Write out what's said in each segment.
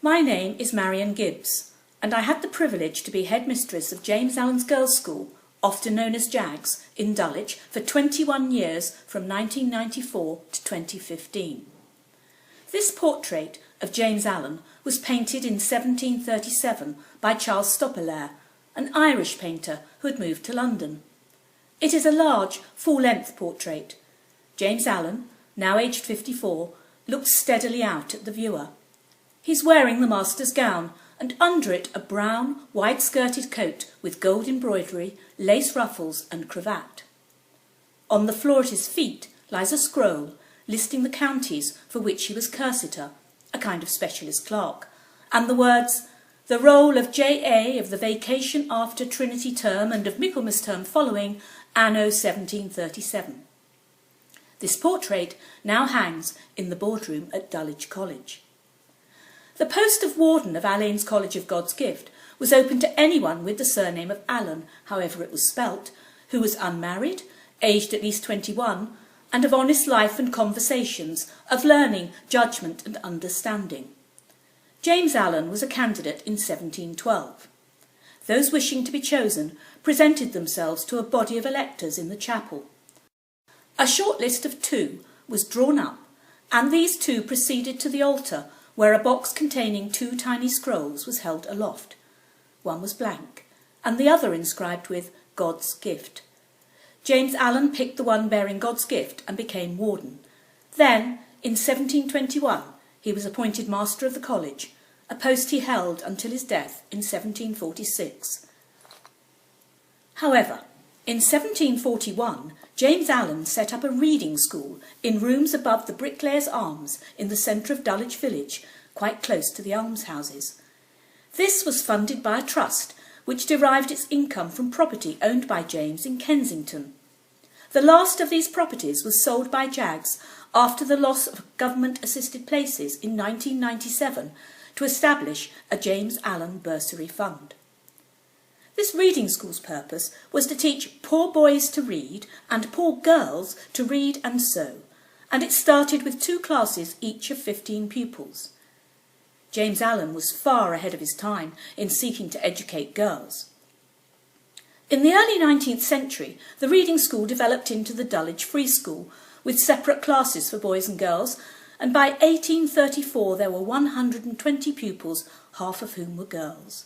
My name is Marion Gibbs, and I had the privilege to be headmistress of James Allen's Girls' School, often known as JAGS, in Dulwich for 21 years from 1994 to 2015. This portrait of James Allen was painted in 1737 by Charles Stoppelaire, an Irish painter who had moved to London. It is a large, full-length portrait. James Allen, now aged 54, looks steadily out at the viewer. He's wearing the master's gown, and under it a brown, wide-skirted coat with gold embroidery, lace ruffles and cravat. On the floor at his feet lies a scroll listing the counties for which he was cursitor, a kind of specialist clerk, and the words, "The roll of J.A. of the vacation after Trinity term and of Michaelmas term following, anno 1737. This portrait now hangs in the boardroom at Dulwich College. The post of Warden of Allane's College of God's Gift was open to anyone with the surname of Allen, however it was spelt, who was unmarried, aged at least 21, and of honest life and conversations, of learning, judgment and understanding. James Allen was a candidate in 1712. Those wishing to be chosen presented themselves to a body of electors in the chapel. A short list of 2 was drawn up, and these 2 proceeded to the altar, where a box containing 2 tiny scrolls was held aloft. One was blank, and the other inscribed with God's Gift. James Allen picked the one bearing God's Gift and became warden. Then, in 1721, he was appointed master of the college, a post he held until his death in 1746. However, in 1741, James Allen set up a reading school in rooms above the Bricklayers' Arms in the centre of Dulwich village, quite close to the almshouses. This was funded by a trust which derived its income from property owned by James in Kensington. The last of these properties was sold by JAGS after the loss of government-assisted places in 1997 to establish a James Allen Bursary Fund. This reading school's purpose was to teach poor boys to read and poor girls to read and sew, and it started with 2 classes each of 15 pupils. James Allen was far ahead of his time in seeking to educate girls. In the early 19th century, the reading school developed into the Dulwich Free School, with separate classes for boys and girls, and by 1834 there were 120 pupils, half of whom were girls.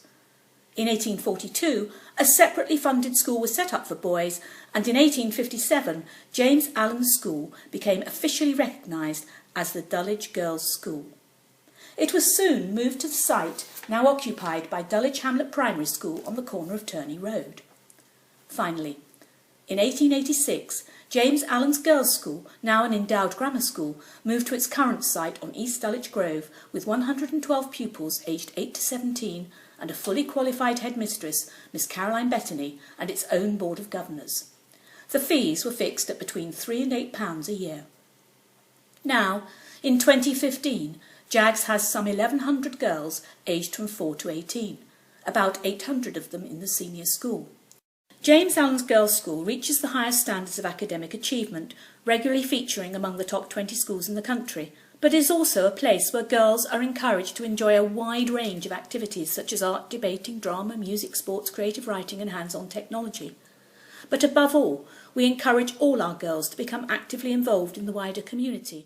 In 1842, a separately funded school was set up for boys, and in 1857, James Allen's School became officially recognised as the Dulwich Girls' School. It was soon moved to the site now occupied by Dulwich Hamlet Primary School on the corner of Turney Road. Finally, in 1886, James Allen's Girls' School, now an endowed grammar school, moved to its current site on East Dulwich Grove with 112 pupils aged 8 to 17 and a fully qualified headmistress, Miss Caroline Bettany, and its own board of governors. The fees were fixed at between £3 and £8 a year. Now, in 2015, JAGS has some 1,100 girls aged from 4 to 18, about 800 of them in the senior school. James Allen's Girls' School reaches the highest standards of academic achievement, regularly featuring among the top 20 schools in the country, but is also a place where girls are encouraged to enjoy a wide range of activities such as art, debating, drama, music, sports, creative writing and hands-on technology. But above all, we encourage all our girls to become actively involved in the wider community